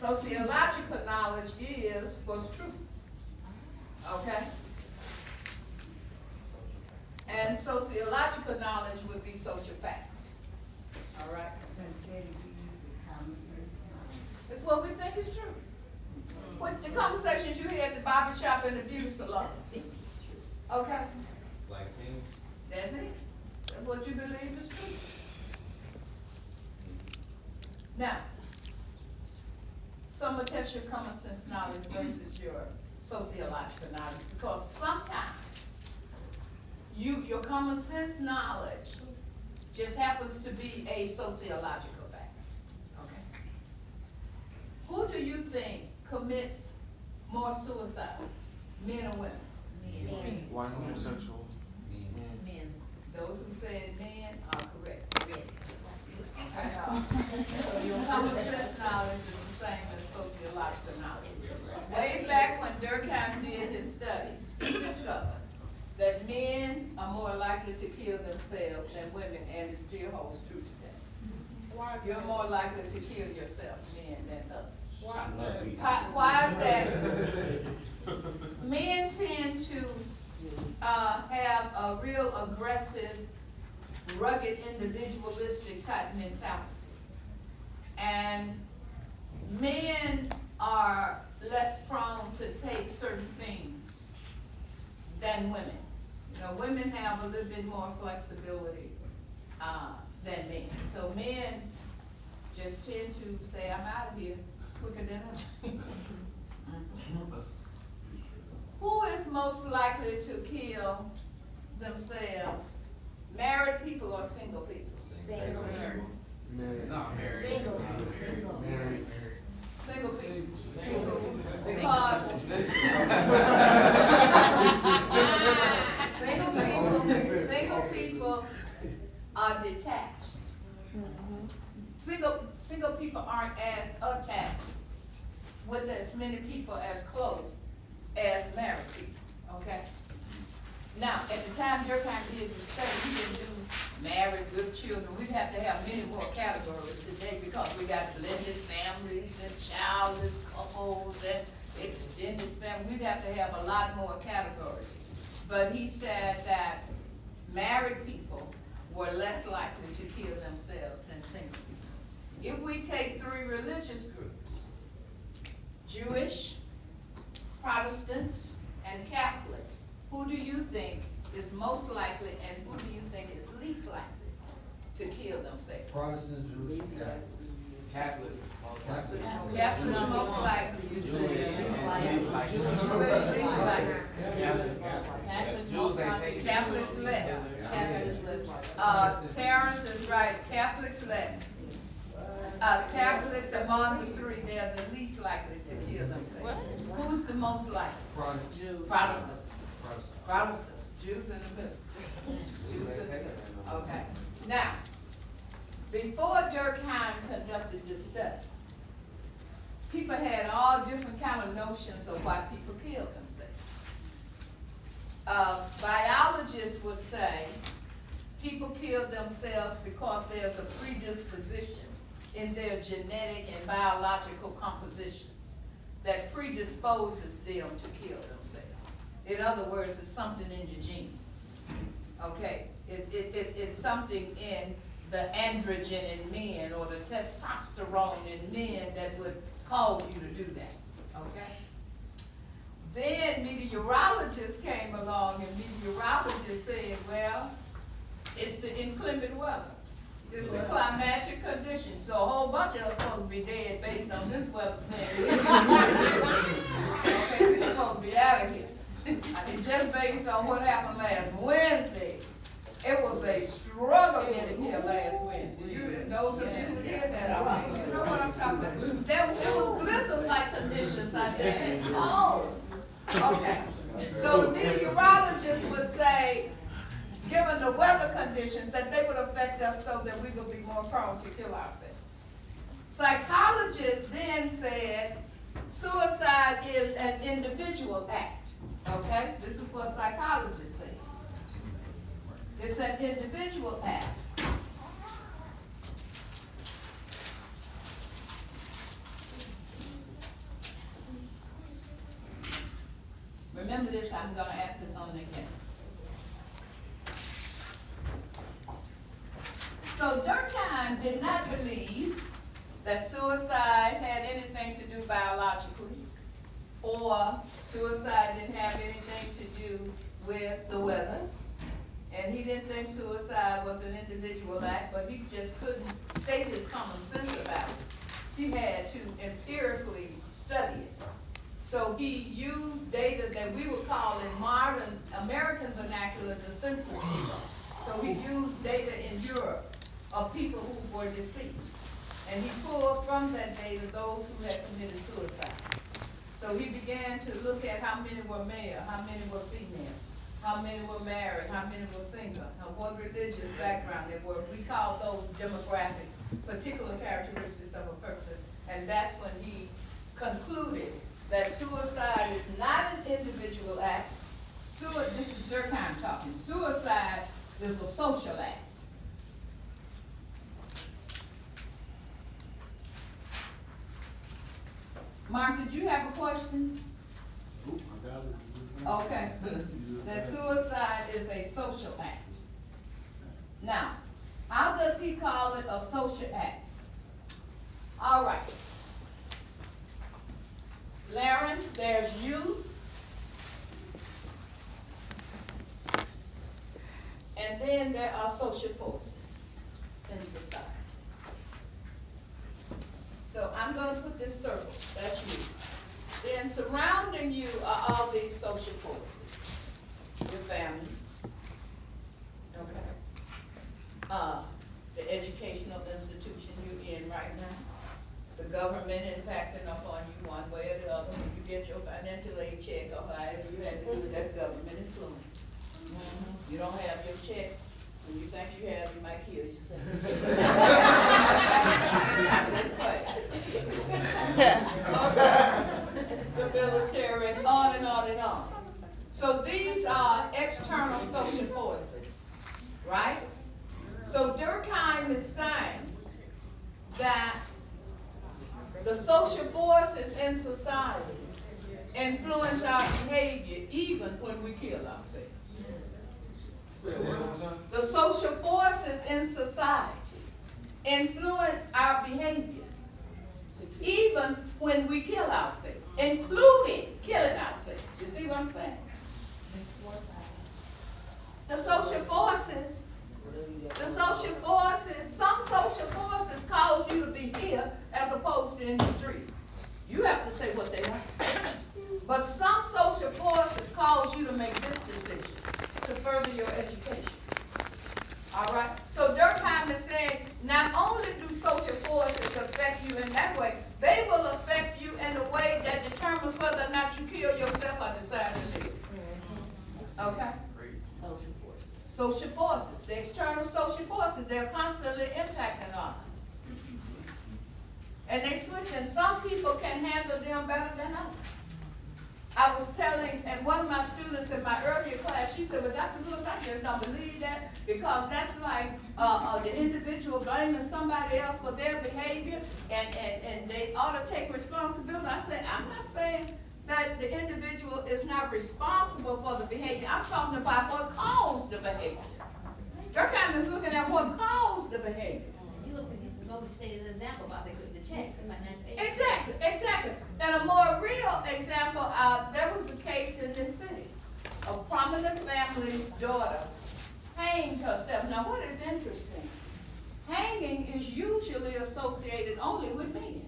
Sociological knowledge is what's true. Okay? And sociological knowledge would be social facts. All right? It's what we think is true. What the conversations you had at the barber shop and the beauty salon. Okay? Like things. That's it. That's what you believe is true. Now, so I'm gonna test your common sense knowledge versus your sociological knowledge, because sometimes your common sense knowledge just happens to be a sociological fact. Okay. Who do you think commits more suicides, men or women? Men. White homosexual. Men. Those who said men are correct. Okay. So your common sense knowledge is the same as sociological knowledge. Way back when Durkheim did his study, he discovered that men are more likely to kill themselves than women, and it still holds true today. You're more likely to kill yourself, men, than us. Why is that? Men tend to have a real aggressive, rugged, individualistic type mentality. And men are less prone to take certain things than women. You know, women have a little bit more flexibility than men. So men just tend to say, I'm out of here quicker than us. Who is most likely to kill themselves? Married people or single people? Single. Married. Not married. Single. Married. Single people. Because single people are detached. Single people aren't as attached with as many people as close as married people, okay? Now, at the time Durkheim did his study, he didn't do married with children. We'd have to have many more categories today because we got blended families and childless couples and extended family. We'd have to have a lot more categories. But he said that married people were less likely to kill themselves than single people. If we take three religious groups, Jewish, Protestants, and Catholics, who do you think is most likely and who do you think is least likely to kill themselves? Protestants, Jews, and Catholics. Catholics. Catholics most likely, you say. Least likely. Jews ain't taking. Catholics less. Terrence is right, Catholics less. Catholics among the three, they're the least likely to kill themselves. Who's the most likely? Protestants. Protestants, Jews in the middle. Jews in the middle. Okay. Now, before Durkheim conducted this study, people had all different kind of notions of why people killed themselves. Biologists would say people kill themselves because there's a predisposition in their genetic and biological compositions that predisposes them to kill themselves. In other words, it's something in your genes. Okay? It's something in the androgen in men or the testosterone in men that would cause you to do that. Okay? Then meteorologists came along and meteorologists said, well, it's the inclement weather. It's the climatic conditions. So a whole bunch of us supposed to be dead based on this weather thing. Okay, we're supposed to be out of here. And just based on what happened last Wednesday, it was a struggle getting here last Wednesday. Those of you who did that, okay, you know what I'm talking about. It was blizzard-like conditions out there and cold. Okay, so the meteorologists would say, given the weather conditions, that they would affect us so that we would be more prone to kill ourselves. Psychologists then said suicide is an individual act. Okay? This is what psychologists say. It's an individual act. I'm gonna ask this on again. So Durkheim did not believe that suicide had anything to do biologically, or suicide didn't have anything to do with the weather. And he didn't think suicide was an individual act, but he just couldn't state his common sense about it. He had to empirically study it. So he used data that we would call in modern American vernacular the census data. So he used data in Europe of people who were deceased. And he pulled from that data those who had committed suicide. So he began to look at how many were male, how many were female, how many were married, how many were single, and what religious background they were. We call those demographics, particular characteristics of a person. And that's when he concluded that suicide is not an individual act. This is Durkheim talking. Suicide is a social act. Mark, did you have a question? Oop, I got it. Okay. That suicide is a social act. Now, how does he call it a social act? All right. Laren, there's you. And then there are social forces in society. So I'm going to put this circle, that's you. Then surrounding you are all these social forces. Your family, okay? The educational institution you're in right now. The government impacting upon you one way or the other. When you get your financial aid check or however you had to do it, that's government influence. You don't have your check. When you think you have, you might kill yourself. Let's play. The military, and on and on and on. So these are external social forces, right? So Durkheim is saying that the social forces in society influence our behavior even when we kill ourselves. The social forces in society influence our behavior even when we kill ourselves, including killing ourselves. You see what I'm saying? The social forces, some social forces cause you to be here as opposed to in the streets. You have to say what they want. But some social forces cause you to make this decision to further your education. All right? So Durkheim is saying not only do social forces affect you in that way, they will affect you in a way that determines whether or not you kill yourself or decide to live. Okay? Social forces. Social forces, the external social forces, they're constantly impacting on us. And they switch, and some people can handle them better than others. I was telling, and one of my students in my earlier class, she said, well, Dr. Lewis, I just don't believe that, because that's like the individual blaming somebody else for their behavior, and they ought to take responsibility. I said, I'm not saying that the individual is not responsible for the behavior. I'm talking about what caused the behavior. Durkheim is looking at what caused the behavior. You look at this, nobody stated an example about the check. Exactly. And a more real example, there was a case in this city. A prominent family's daughter hanged herself. Now what is interesting, hanging is usually associated only with men.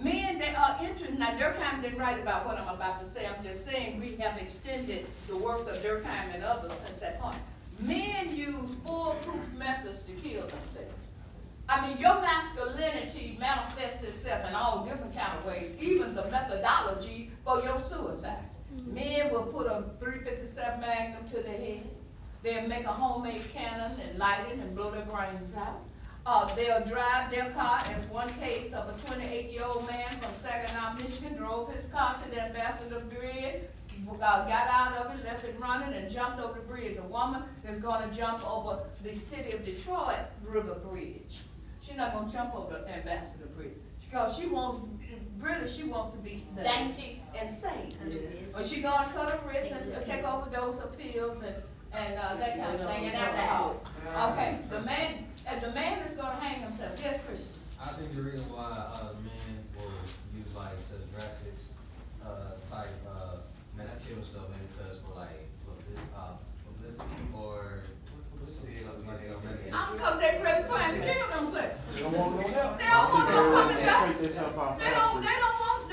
Men, they are interested. Now Durkheim didn't write about what I'm about to say. I'm just saying we have extended the works of Durkheim and others since that point. Men use foolproof methods to kill themselves. I mean, your masculinity manifests itself in all different kind of ways, even the methodology for your suicide. Men will put a .357 Magnum to their head. They'll make a homemade cannon and light it and blow their brains out. They'll drive their car, as one case of a 28-year-old man from Saginaw, Michigan, drove his car to the Ambassador Bridge, got out of it, left it running, and jumped over the bridge. A woman is going to jump over the city of Detroit River Bridge. She's not going to jump over the Ambassador Bridge. Because she wants, really, she wants to be dainty and safe. Or she gonna cut her wrist and take overdose of pills and that kind of thing, and alcohol. Okay, the man is gonna hang himself, yes, Christian? I think the reason why, men will use like such drastic, type, method to kill themselves, maybe because for like, publicity or, like they don't make it. I'm because they really planning to kill themselves. They don't want no help. They don't want no coming back. Straight themselves out They don't want,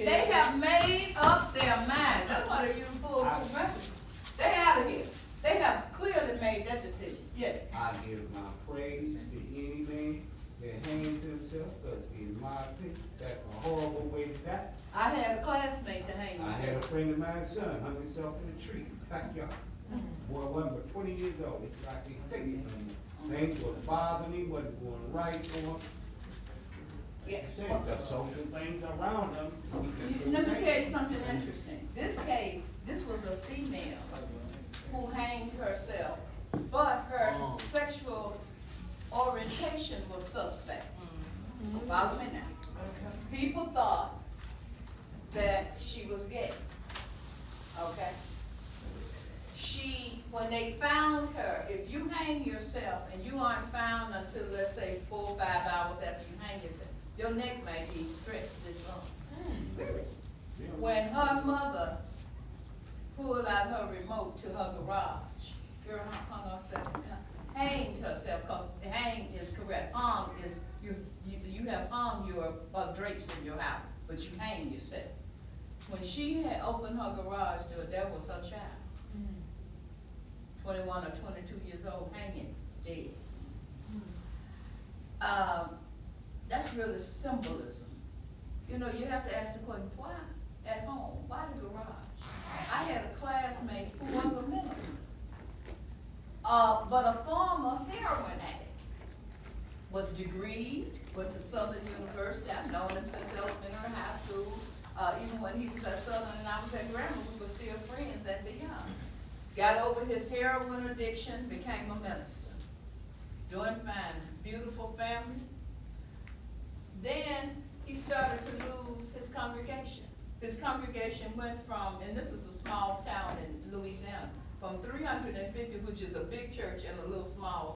they have made up their mind, that's why they use full progressive. They out of here, they have clearly made that decision, yes. I give my praise to any man that hangs himself, because in my opinion, that's a horrible way to die. I had a classmate to hang I had a himself. friend of mine's son hung himself in a tree, backyard. Boy wasn't but 20 years old, it's like he take it from him. Things was bothering him, wasn't going right for him. Yeah. The social things around him. Let me tell you something interesting. This case, this was a female who hanged herself, but her sexual orientation was suspect. Follow me now. People thought that she was gay, okay? When they found her, if you hang yourself and you aren't found until, let's say, 4 or 5 hours after you hang yourself, your neck may be stretched this long. Really? When her mother pulled out her remote to her garage, girl hung herself, hanged herself, cause hang is correct. Hung is, you have hung your drapes in your house, but you hang yourself. When she had opened her garage door, that was her child. 21 or 22 years old, hanging dead. That's really symbolism. You know, you have to ask the question, why at home? Why the garage? I had a classmate who was a minister, but a former heroin addict. Was degreed, went to Southern University. I've known him since elementary, high school. Even when he was at Southern and I was at Grambling, we were still friends and beyond. Got over his heroin addiction, became a minister. Doing fine, beautiful family. Then he started to lose his congregation. His congregation went from, and this is a small town in Louisiana, from 350, which is a big church, and a little small